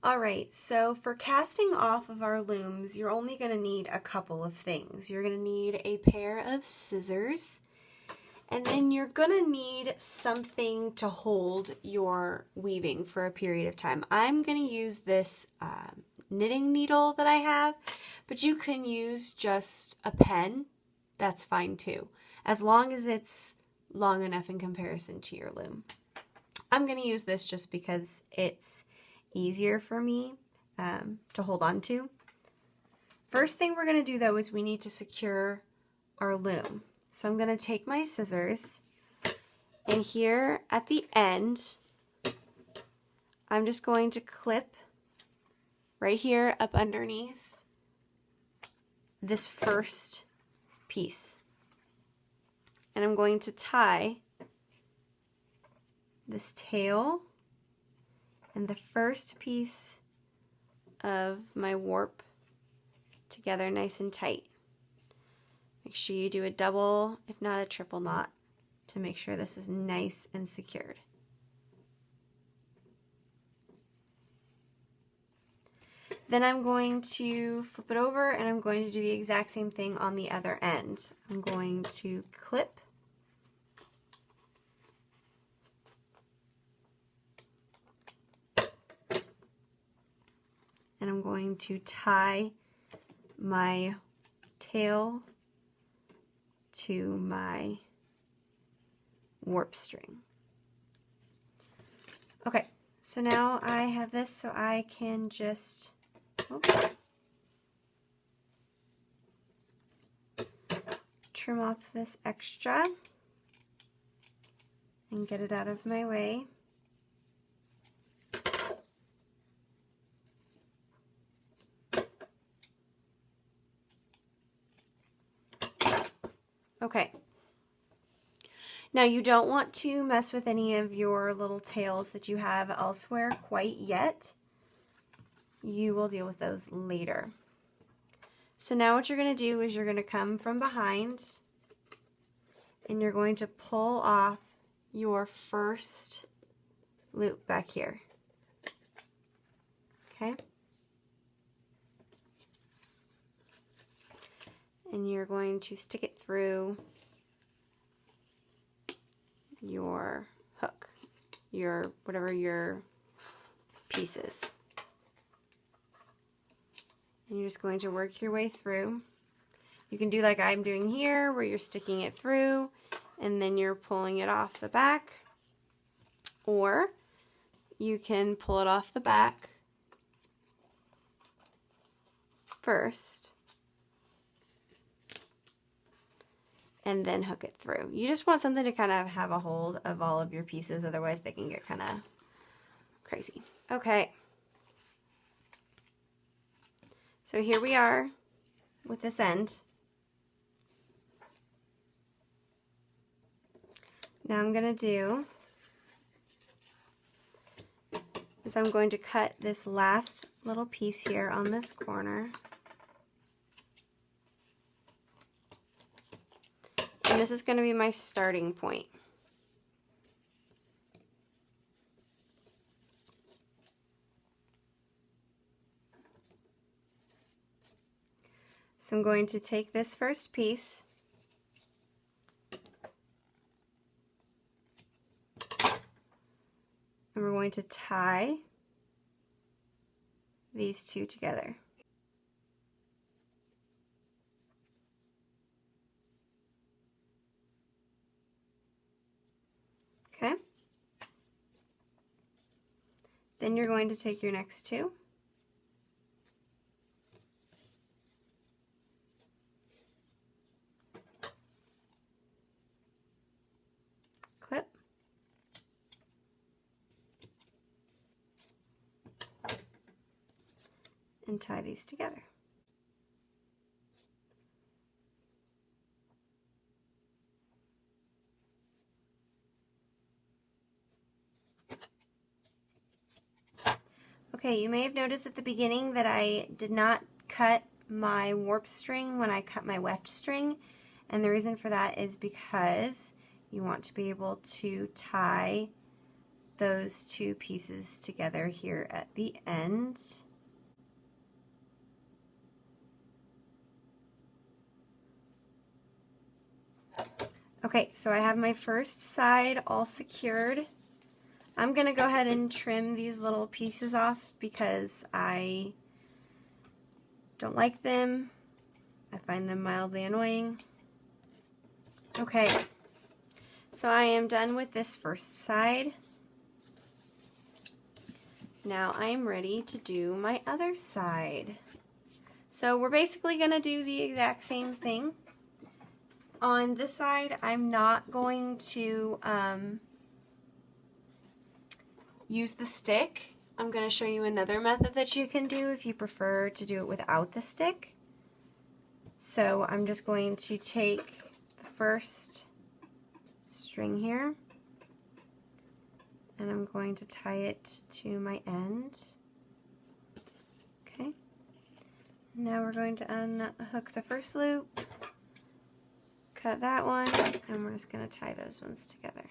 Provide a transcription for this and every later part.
Alright, so for casting off of our looms, you're only going to need a couple of things. You're going to need a pair of scissors, and then you're going to need something to hold your weaving for a period of time. I'm going to use this knitting needle that I have, but you can use just a pen. That's fine too, as long as it's long enough in comparison to your loom. I'm going to use this just because it's easier for me to hold on to. First thing we're going to do though is we need to secure our loom. So I'm going to take my scissors, and here at the end I'm just going to clip right here up underneath this first piece, and I'm going to tie this tail and the first piece of my warp together nice and tight. Make sure you do a double, if not a triple knot, to make sure this is nice and secured. Then I'm going to flip it over and I'm going to do the exact same thing on the other end. I'm going to clip and I'm going to tie my tail to my warp string. Okay, so now I have this, so I can just trim off this extra and get it out of my way. Okay, now you don't want to mess with any of your little tails that you have elsewhere quite yet. You will deal with those later. So now what you're going to do is you're going to come from behind and you're going to pull off your first loop back here. Okay? And you're going to stick it through your hook, whatever your piece is. And you're just going to work your way through. You can do like I'm doing here, where you're sticking it through and then you're pulling it off the back, or you can pull it off the back first and then hook it through. You just want something to kind of have a hold of all of your pieces, otherwise they can get kind of crazy. Okay. So here we are with this end. Now I'm going to do is I'm going to cut this last little piece here on this corner. And this is going to be my starting point. So I'm going to take this first piece and we're going to tie these two together. Okay? Then you're going to take your next two clip and tie these together. Okay, you may have noticed at the beginning that I did not cut my warp string when I cut my weft string, and the reason for that is because you want to be able to tie those two pieces together here at the end. Okay, so I have my first side all secured. I'm going to go ahead and trim these little pieces off because I don't like them. I find them mildly annoying. Okay, so I am done with this first side. Now I'm ready to do my other side. So we're basically going to do the exact same thing. On this side, I'm not going to use the stick. I'm going to show you another method that you can do if you prefer to do it without the stick. So I'm just going to take the first string here and I'm going to tie it to my end. Okay. Now we're going to unhook the first loop, cut that one, and we're just going to tie those ones together.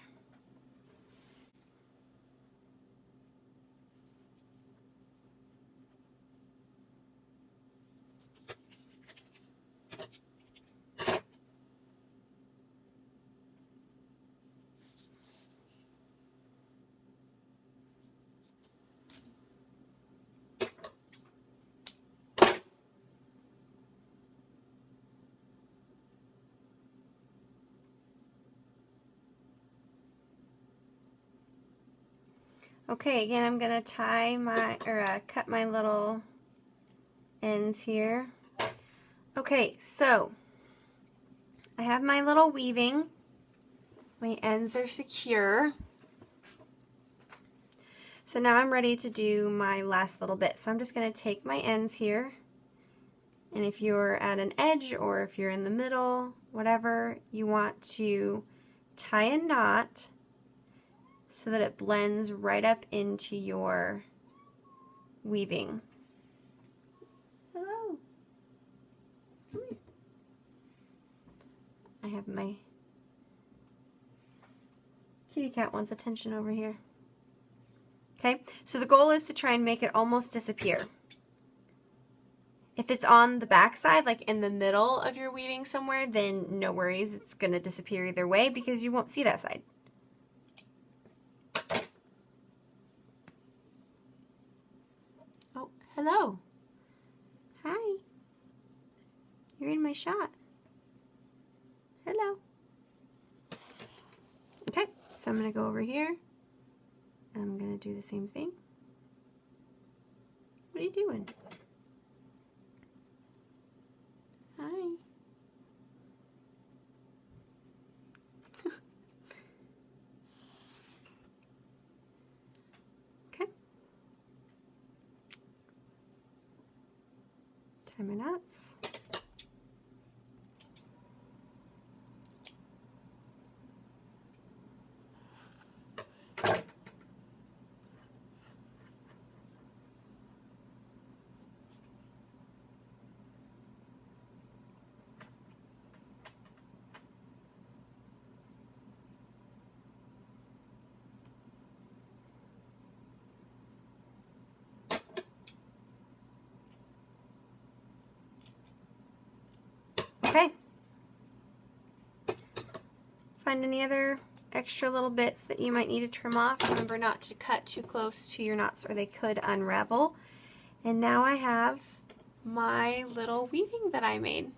Okay, again, I'm going to tie my, cut my little ends here. Okay, so I have my little weaving. My ends are secure. So now I'm ready to do my last little bit. So I'm just going to take my ends here, and if you're at an edge or if you're in the middle, whatever, you want to tie a knot so that it blends right up into your weaving. Hello. I have my kitty cat wants attention over here. Okay, so the goal is to try and make it almost disappear. If it's on the back side, like in the middle of your weaving somewhere, then no worries, it's going to disappear either way because you won't see that side. Oh, hello. Hi. You're in my shot. Hello. Okay, so I'm going to go over here. I'm going to do the same thing. What are you doing? Hi. Okay. Tie my knots. Okay. Find any other extra little bits that you might need to trim off. Remember not to cut too close to your knots or they could unravel. And now I have my little weaving that I made.